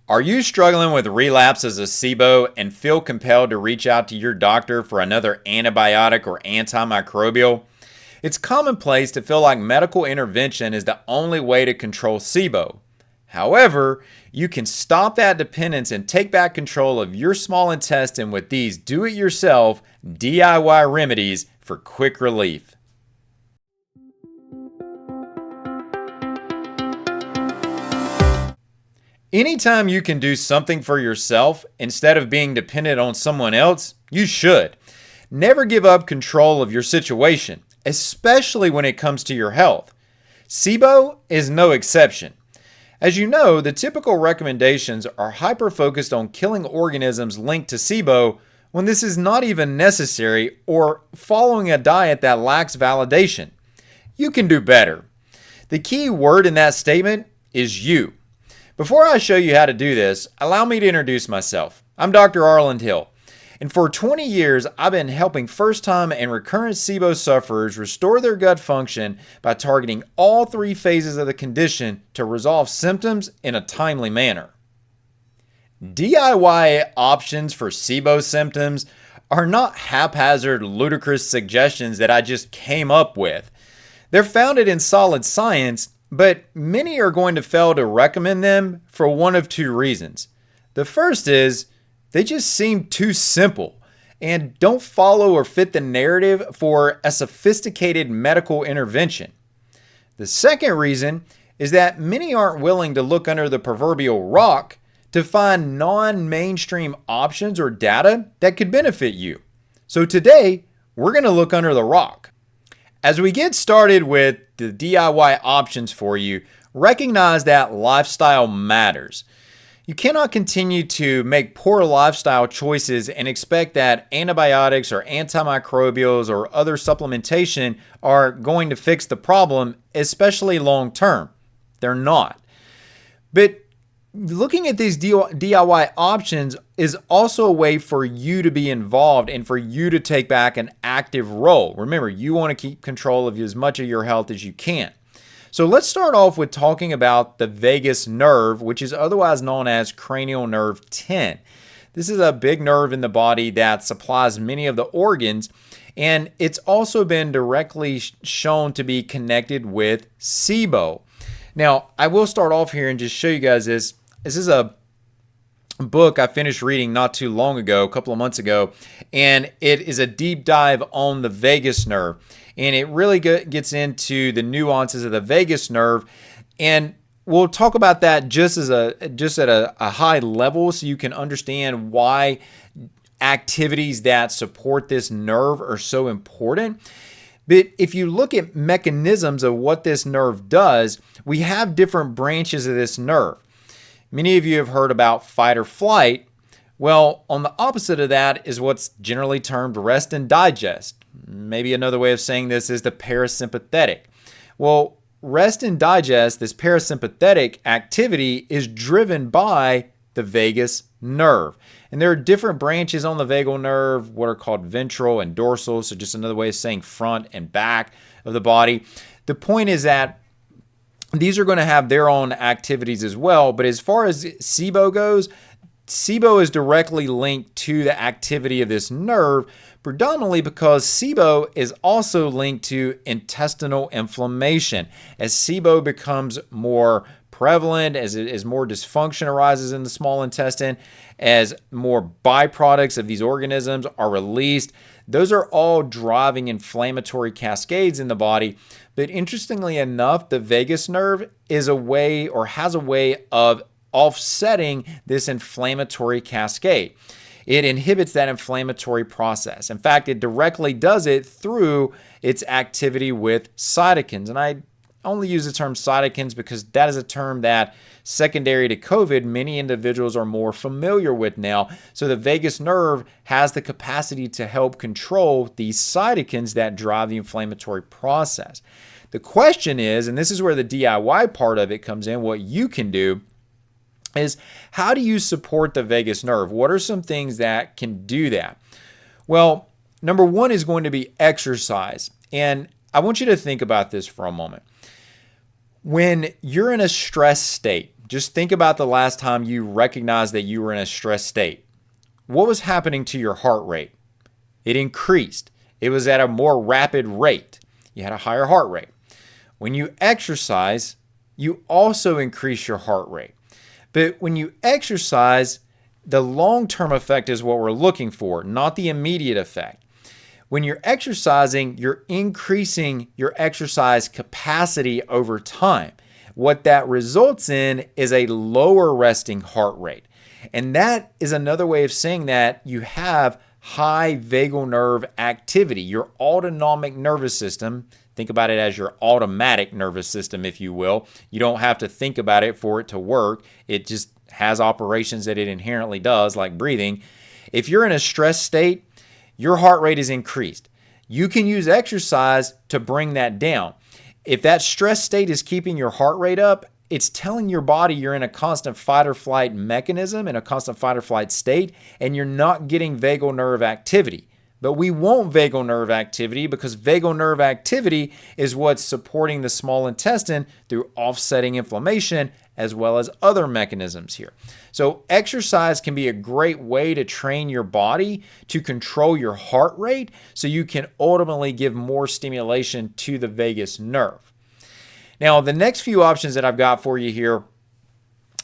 Are you struggling with relapses of SIBO and feel compelled to reach out to your doctor for another antibiotic or antimicrobial? It's commonplace to feel like medical intervention is the only way to control SIBO. However, you can stop that dependence and take back control of your small intestine with these do-it-yourself DIY remedies for quick relief. Anytime you can do something for yourself instead of being dependent on someone else, you should. Never give up control of your situation, especially when it comes to your health. SIBO is no exception. As you know, the typical recommendations are hyper-focused on killing organisms linked to SIBO when this is not even necessary, or following a diet that lacks validation. You can do better. The key word in that statement is you. Before I show you how to do this, allow me to introduce myself. I'm Dr. Arland Hill, and for 20 years, I've been helping first-time and recurrent SIBO sufferers restore their gut function by targeting all three phases of the condition to resolve symptoms in a timely manner. DIY options for SIBO symptoms are not haphazard, ludicrous suggestions that I just came up with. They're founded in solid science, but many are going to fail to recommend them for one of two reasons. The first is they just seem too simple and don't follow or fit the narrative for a sophisticated medical intervention. The second reason is that many aren't willing to look under the proverbial rock to find non-mainstream options or data that could benefit you. So today, we're going to look under the rock. As we get started with the DIY options for you, recognize that lifestyle matters. You cannot continue to make poor lifestyle choices and expect that antibiotics or antimicrobials or other supplementation are going to fix the problem, especially long term. They're not. But looking at these DIY options is also a way for you to be involved and for you to take back an active role. Remember, you want to keep control of as much of your health as you can. So let's start off with talking about the vagus nerve, which is otherwise known as cranial nerve 10. This is a big nerve in the body that supplies many of the organs, and it's also been directly shown to be connected with SIBO. Now, I will start off here and just show you guys this. This is a book I finished reading not too long ago, a couple of months ago, and it is a deep dive on the vagus nerve. And it really gets into the nuances of the vagus nerve, and we'll talk about that just at a high level so you can understand why activities that support this nerve are so important. But if you look at mechanisms of what this nerve does, we have different branches of this nerve. Many of you have heard about fight or flight. Well, on the opposite of that is what's generally termed rest and digest. Maybe another way of saying this is the parasympathetic. Well, rest and digest, this parasympathetic activity, is driven by the vagus nerve. And there are different branches on the vagal nerve, what are called ventral and dorsal, so just another way of saying front and back of the body. The point is that these are going to have their own activities as well, but as far as SIBO goes, SIBO is directly linked to the activity of this nerve, predominantly because SIBO is also linked to intestinal inflammation. As SIBO becomes more prevalent, as more dysfunction arises in the small intestine, as more byproducts of these organisms are released, those are all driving inflammatory cascades in the body. But interestingly enough, the vagus nerve is a way, or has a way, of offsetting this inflammatory cascade. It inhibits that inflammatory process. In fact, it directly does it through its activity with cytokines. And I only use the term cytokines because that is a term that, secondary to COVID, many individuals are more familiar with now. So the vagus nerve has the capacity to help control these cytokines that drive the inflammatory process. The question is, and this is where the DIY part of it comes in, what you can do is, how do you support the vagus nerve? What are some things that can do that? Well, number one is going to be exercise. And I want you to think about this for a moment. When you're in a stress state, Just think about the last time you recognized that you were in a stress state. What was happening to your heart rate? It increased. It was at a more rapid rate. You had a higher heart rate. When you exercise, you also increase your heart rate. But when you exercise, the long-term effect is what we're looking for, not the immediate effect. When you're exercising, you're increasing your exercise capacity over time. What that results in is a lower resting heart rate. And that is another way of saying that you have high vagal nerve activity. Your autonomic nervous system, think about it as your automatic nervous system, if you will. You don't have to think about it for it to work. It just has operations that it inherently does, like breathing. If you're in a stress state, your heart rate is increased. You can use exercise to bring that down. If that stress state is keeping your heart rate up, it's telling your body you're in a constant fight or flight mechanism, in a constant fight or flight state, and you're not getting vagal nerve activity. But we want vagal nerve activity because vagal nerve activity is what's supporting the small intestine through offsetting inflammation as well as other mechanisms here. So exercise can be a great way to train your body to control your heart rate so you can ultimately give more stimulation to the vagus nerve. Now, the next few options that I've got for you here,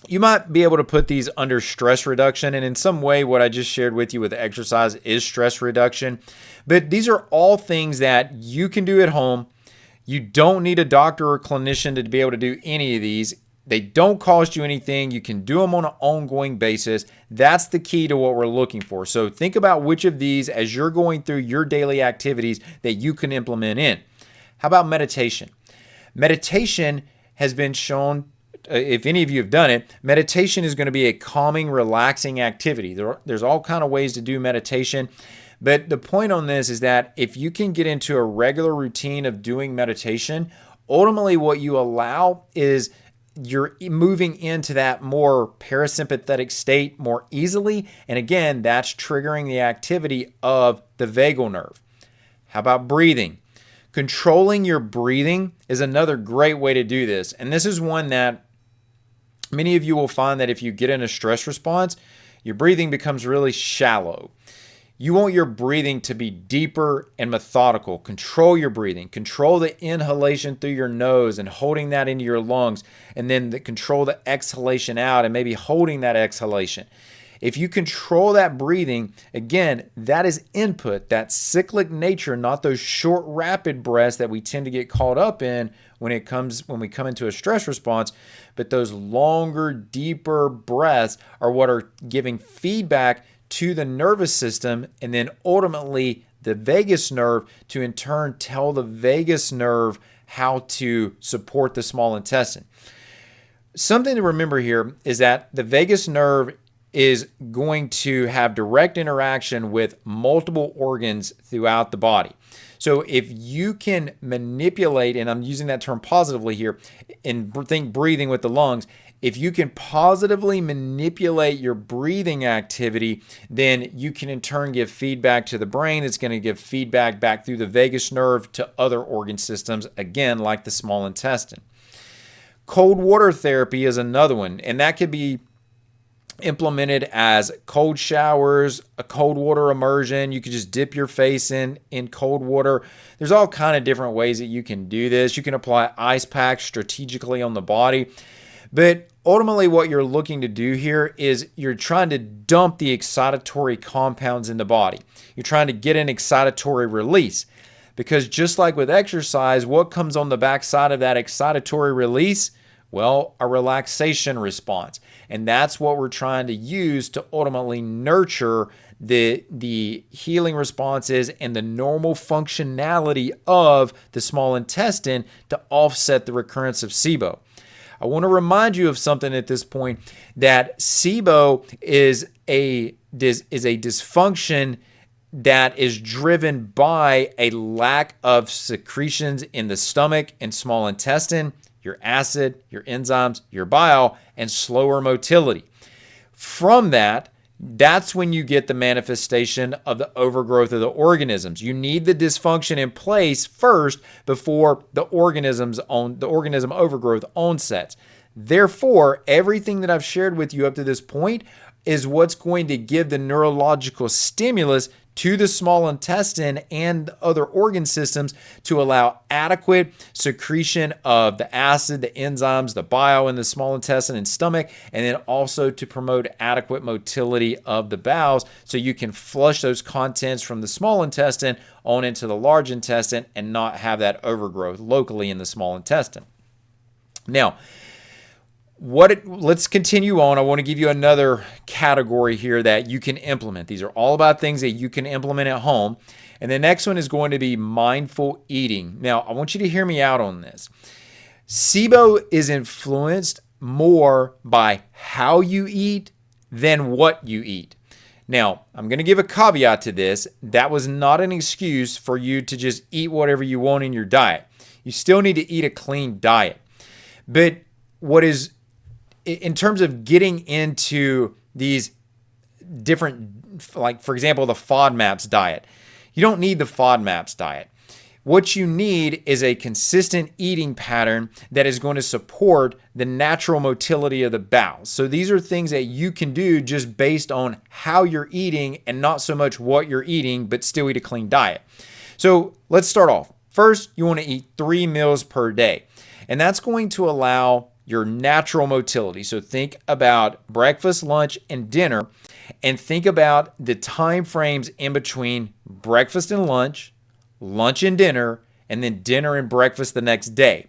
you might be able to put these under stress reduction, and in some way what I just shared with you with exercise is stress reduction. But these are all things that you can do at home. You don't need a doctor or clinician to be able to do any of these. They don't cost you anything. You can do them on an ongoing basis. That's the key to what we're looking for. So think about which of these as you're going through your daily activities that you can implement in. How about meditation? Meditation has been shown, if any of you have done it, meditation is going to be a calming, relaxing activity. There's all kind of ways to do meditation. But the point on this is that if you can get into a regular routine of doing meditation, ultimately what you allow is you're moving into that more parasympathetic state more easily. And again, that's triggering the activity of the vagal nerve. How about breathing? Controlling your breathing is another great way to do this. And this is one that many of you will find that if you get in a stress response, your breathing becomes really shallow. You want your breathing to be deeper and methodical. Control your breathing. Control the inhalation through your nose and holding that into your lungs, and then control the exhalation out and maybe holding that exhalation. If you control that breathing, again, that is input, that cyclic nature, not those short, rapid breaths that we tend to get caught up in when we come into a stress response, but those longer, deeper breaths are what are giving feedback to the nervous system and then ultimately the vagus nerve to in turn tell the vagus nerve how to support the small intestine. Something to remember here is that the vagus nerve is going to have direct interaction with multiple organs throughout the body. So if you can manipulate, and I'm using that term positively here, and think breathing with the lungs, if you can positively manipulate your breathing activity, then you can in turn give feedback to the brain. It's going to give feedback back through the vagus nerve to other organ systems, again, like the small intestine. Cold water therapy is another one, and that could be implemented as cold showers, a cold water immersion. You could just dip your face in cold water. There's all kind of different ways that you can do this. You can apply ice packs strategically on the body. But ultimately what you're looking to do here is you're trying to dump the excitatory compounds in the body. You're trying to get an excitatory release. Because just like with exercise, what comes on the backside of that excitatory release? Well, a relaxation response. And that's what we're trying to use to ultimately nurture the healing responses and the normal functionality of the small intestine to offset the recurrence of SIBO. I want to remind you of something at this point, that SIBO is a dysfunction that is driven by a lack of secretions in the stomach and small intestine, your acid, your enzymes, your bile, and slower motility. From that's when you get the manifestation of the overgrowth of the organisms. You need the dysfunction in place first before the organism overgrowth onsets. Therefore, everything that I've shared with you up to this point is what's going to give the neurological stimulus to the small intestine and other organ systems to allow adequate secretion of the acid, the enzymes, the bile in the small intestine and stomach, and then also to promote adequate motility of the bowels so you can flush those contents from the small intestine on into the large intestine and not have that overgrowth locally in the small intestine. Now, let's continue on. I want to give you another category here that you can implement. These are all about things that you can implement at home. And the next one is going to be mindful eating. Now, I want you to hear me out on this. SIBO is influenced more by how you eat than what you eat. Now, I'm going to give a caveat to this. That was not an excuse for you to just eat whatever you want in your diet. You still need to eat a clean diet. But what is in terms of getting into these different, like for example, the FODMAPs diet, you don't need the FODMAPs diet. What you need is a consistent eating pattern that is going to support the natural motility of the bowels. So these are things that you can do just based on how you're eating and not so much what you're eating, but still eat a clean diet. So let's start off. First, you want to eat 3 meals per day, and that's going to allow your natural motility. So think about breakfast, lunch, and dinner, and think about the time frames in between breakfast and lunch, lunch and dinner, and then dinner and breakfast the next day.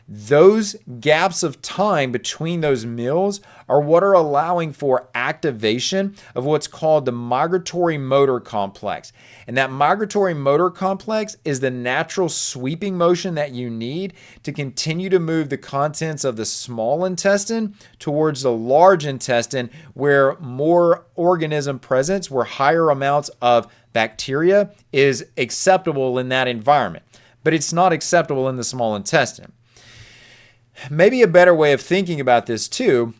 Those gaps of time between those meals are what are allowing for activation of what's called the migratory motor complex. And that migratory motor complex is the natural sweeping motion that you need to continue to move the contents of the small intestine towards the large intestine, where more organism presence, where higher amounts of bacteria is acceptable in that environment. But it's not acceptable in the small intestine. Maybe a better way of thinking about this too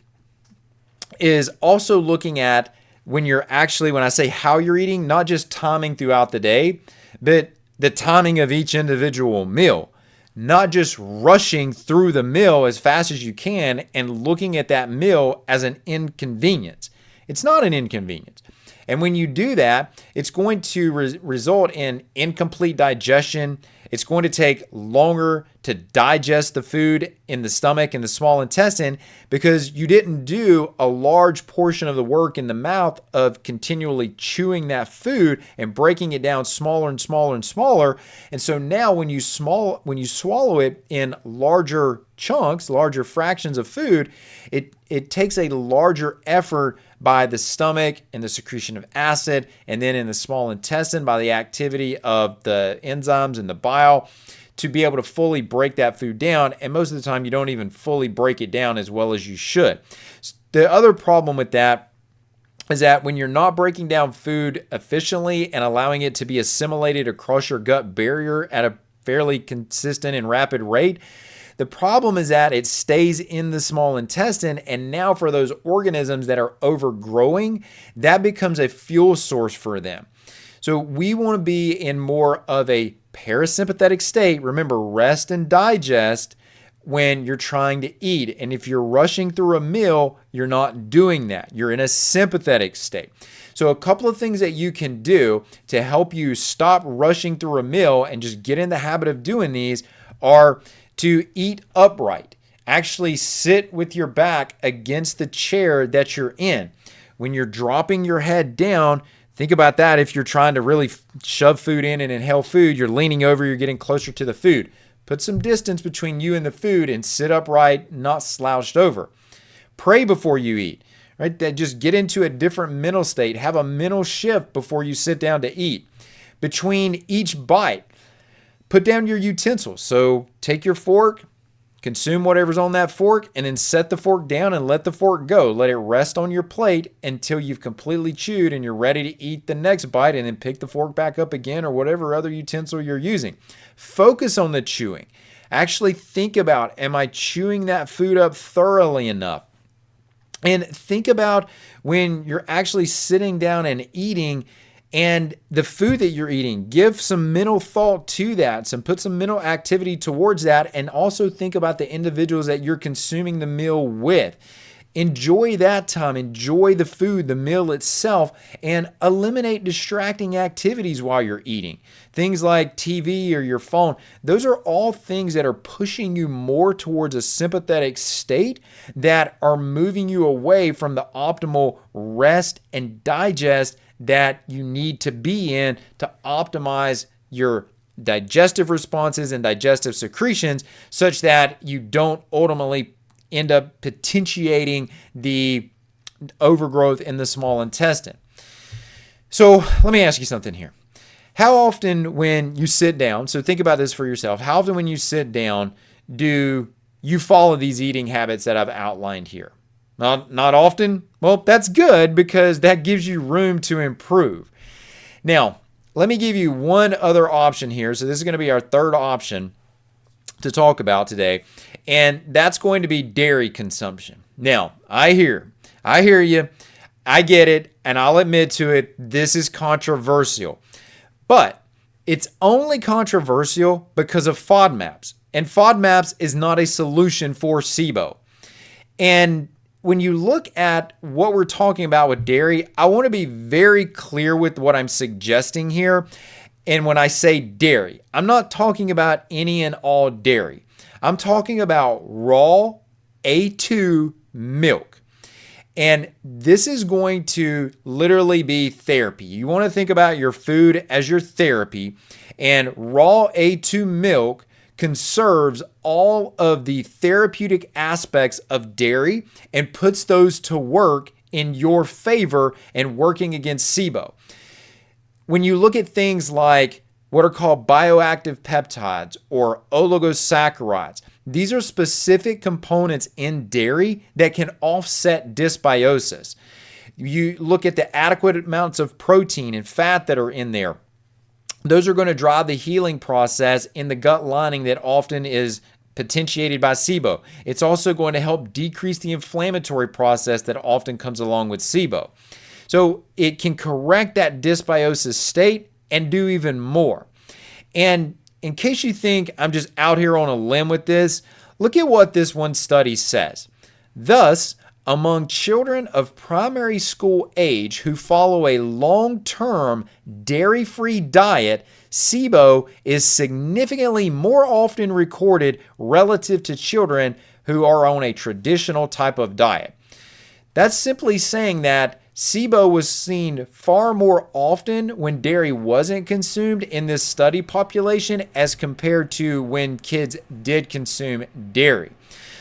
is also looking at when I say how you're eating, not just timing throughout the day, but the timing of each individual meal. Not just rushing through the meal as fast as you can and looking at that meal as an inconvenience. It's not an inconvenience. And when you do that, it's going to result in incomplete digestion. It's going to take longer to digest the food in the stomach and the small intestine because you didn't do a large portion of the work in the mouth of continually chewing that food and breaking it down smaller and smaller and smaller. And so now when you swallow it in larger chunks, larger fractions of food, it takes a larger effort by the stomach and the secretion of acid, and then in the small intestine by the activity of the enzymes and the bile to be able to fully break that food down. And most of the time you don't even fully break it down as well as you should. The other problem with that is that when you're not breaking down food efficiently and allowing it to be assimilated across your gut barrier at a fairly consistent and rapid rate, the problem is that it stays in the small intestine, and now for those organisms that are overgrowing, that becomes a fuel source for them. So we want to be in more of a parasympathetic state. Remember, rest and digest when you're trying to eat. And if you're rushing through a meal, you're not doing that. You're in a sympathetic state. So a couple of things that you can do to help you stop rushing through a meal and just get in the habit of doing these are to eat upright. Actually sit with your back against the chair that you're in. When you're dropping your head down, think about that. If you're trying to really shove food in and inhale food, you're leaning over, you're getting closer to the food. Put some distance between you and the food and sit upright, not slouched over. Pray before you eat, right? That just get into a different mental state. Have a mental shift before you sit down to eat. Between each bite, put down your utensils. So take your fork, consume whatever's on that fork, and then set the fork down and let the fork go. Let it rest on your plate until you've completely chewed and you're ready to eat the next bite, and then pick the fork back up again or whatever other utensil you're using. Focus on the chewing. Actually think about, am I chewing that food up thoroughly enough? And think about when you're actually sitting down and eating, And the food that you're eating, give some mental thought to that, put some mental activity towards that, and also think about the individuals that you're consuming the meal with. Enjoy that time, enjoy the food, the meal itself, and eliminate distracting activities while you're eating. Things like TV or your phone, those are all things that are pushing you more towards a sympathetic state that are moving you away from the optimal rest and digest that you need to be in to optimize your digestive responses and digestive secretions such that you don't ultimately end up potentiating the overgrowth in the small intestine. So let me ask you something here. How often when you sit down, so think about this for yourself, how often when you sit down do you follow these eating habits that I've outlined here? Not often? Well, that's good because that gives you room to improve. Now, let me give you one other option here. So this is going to be our third option to talk about today, and that's going to be dairy consumption. Now, I hear you, I get it, and I'll admit to it, this is controversial. But it's only controversial because of FODMAPs, and FODMAPs is not a solution for SIBO. And when you look at what we're talking about with dairy, I want to be very clear with what I'm suggesting here. And when I say dairy, I'm not talking about any and all dairy. I'm talking about raw A2 milk. And this is going to literally be therapy. You want to think about your food as your therapy, and raw A2 milk conserves all of the therapeutic aspects of dairy and puts those to work in your favor and working against SIBO. When you look at things like what are called bioactive peptides or oligosaccharides, these are specific components in dairy that can offset dysbiosis. You look at the adequate amounts of protein and fat that are in there. Those are going to drive the healing process in the gut lining that often is potentiated by SIBO. It's also going to help decrease the inflammatory process that often comes along with SIBO. So it can correct that dysbiosis state and do even more. And in case you think I'm just out here on a limb with this, look at what this one study says. Thus, among children of primary school age who follow a long-term dairy-free diet, SIBO is significantly more often recorded relative to children who are on a traditional type of diet. That's simply saying that SIBO was seen far more often when dairy wasn't consumed in this study population as compared to when kids did consume dairy.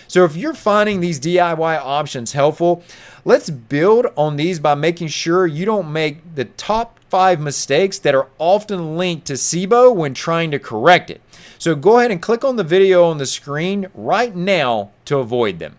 So if you're finding these DIY options helpful, let's build on these by making sure you don't make the top 5 mistakes that are often linked to SIBO when trying to correct it. So go ahead and click on the video on the screen right now to avoid them.